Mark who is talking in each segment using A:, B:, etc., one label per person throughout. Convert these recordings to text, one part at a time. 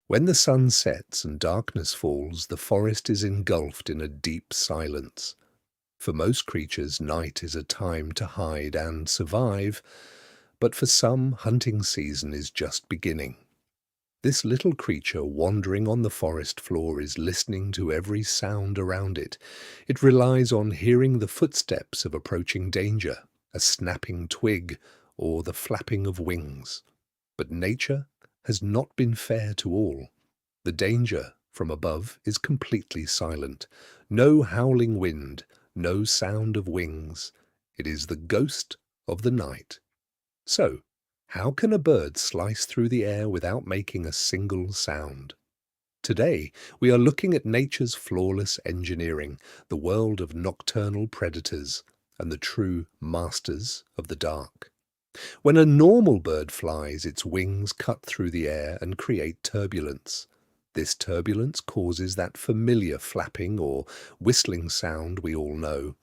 A: When the sun sets and darkness falls, the forest is engulfed in a deep silence. For most creatures, night is a time to hide and survive, but for some, hunting season is just beginning. This little creature wandering on the forest floor is listening to every sound around it. It relies on hearing the footsteps of approaching danger, a snapping twig, or the flapping of wings. But nature has not been fair to all. The danger from above is completely silent. No howling wind, no sound of wings. It is the ghost of the night. So, how can a bird slice through the air without making a single sound? Today, we are looking at nature's flawless engineering, the world of nocturnal predators, and the true masters of the dark. When a normal bird flies, its wings cut through the air and create turbulence. This turbulence causes that familiar flapping or whistling sound we all know.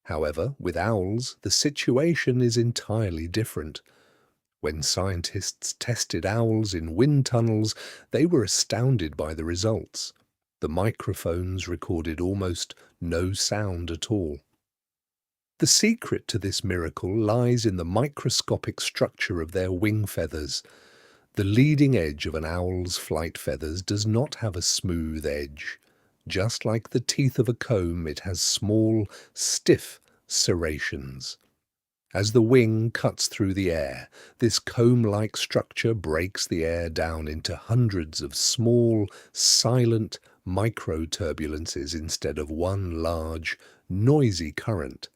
A: However, with owls, the situation is entirely different. When scientists tested owls in wind tunnels, they were astounded by the results. The microphones recorded almost no sound at all. The secret to this miracle lies in the microscopic structure of their wing feathers. The leading edge of an owl's flight feathers does not have a smooth edge. Just like the teeth of a comb, it has small, stiff serrations. As the wing cuts through the air, this comb-like structure breaks the air down into hundreds of small, silent micro-turbulences instead of one large, noisy current.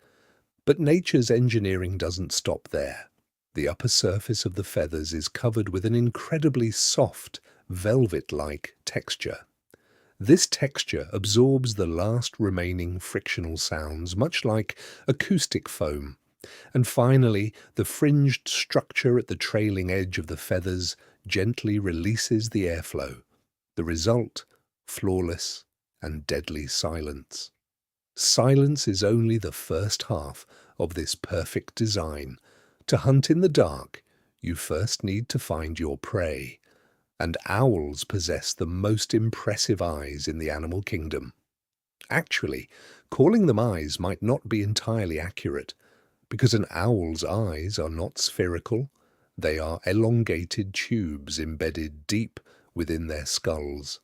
A: But nature's engineering doesn't stop there. The upper surface of the feathers is covered with an incredibly soft, velvet-like texture. This texture absorbs the last remaining frictional sounds, much like acoustic foam. And finally, the fringed structure at the trailing edge of the feathers gently releases the airflow. The result, flawless and deadly silence. Silence is only the first half of this perfect design. To hunt in the dark, you first need to find your prey. And owls possess the most impressive eyes in the animal kingdom. Actually, calling them eyes might not be entirely accurate, because an owl's eyes are not spherical. They are elongated tubes embedded deep within their skulls.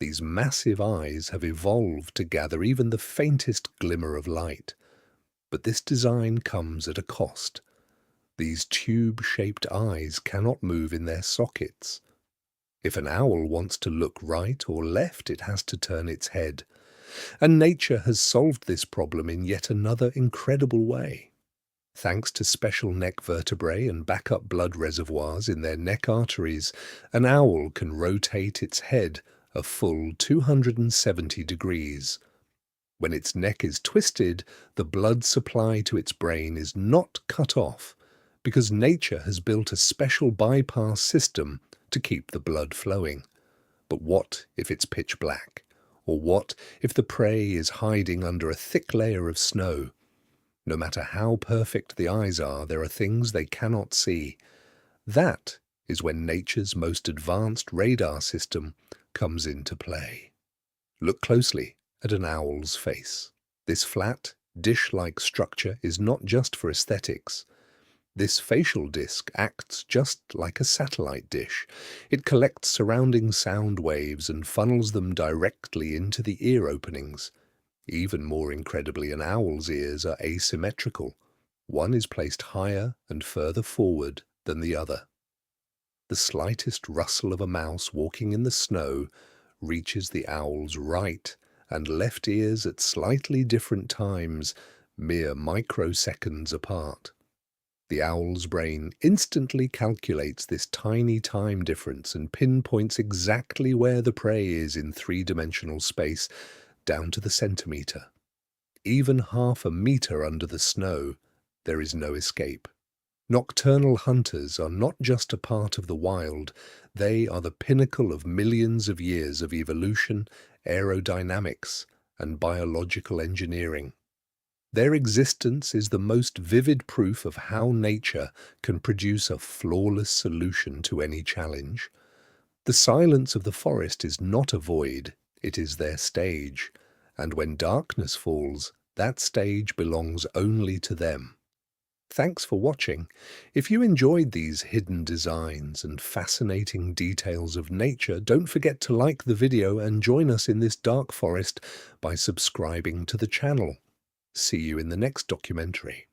A: These massive eyes have evolved to gather even the faintest glimmer of light. But this design comes at a cost. These tube-shaped eyes cannot move in their sockets. If an owl wants to look right or left, it has to turn its head. And nature has solved this problem in yet another incredible way. Thanks to special neck vertebrae and backup blood reservoirs in their neck arteries, an owl can rotate its head a full 270 degrees. When its neck is twisted, the blood supply to its brain is not cut off, because nature has built a special bypass system to keep the blood flowing. But what if it's pitch black? Or what if the prey is hiding under a thick layer of snow? No matter how perfect the eyes are, there are things they cannot see. That is when nature's most advanced radar system comes into play. Look closely at an owl's face. This flat, dish-like structure is not just for aesthetics. This facial disc acts just like a satellite dish. It collects surrounding sound waves and funnels them directly into the ear openings. Even more incredibly, an owl's ears are asymmetrical. One is placed higher and further forward than the other. The slightest rustle of a mouse walking in the snow reaches the owl's right and left ears at slightly different times, mere microseconds apart. The owl's brain instantly calculates this tiny time difference and pinpoints exactly where the prey is in three-dimensional space, down to the centimetre. Even half a metre under the snow, there is no escape. Nocturnal hunters are not just a part of the wild, they are the pinnacle of millions of years of evolution, aerodynamics, and biological engineering. Their existence is the most vivid proof of how nature can produce a flawless solution to any challenge. The silence of the forest is not a void, it is their stage, and when darkness falls, that stage belongs only to them. Thanks for watching. If you enjoyed these hidden designs and fascinating details of nature, don't forget to like the video and join us in this dark forest by subscribing to the channel. See you in the next documentary.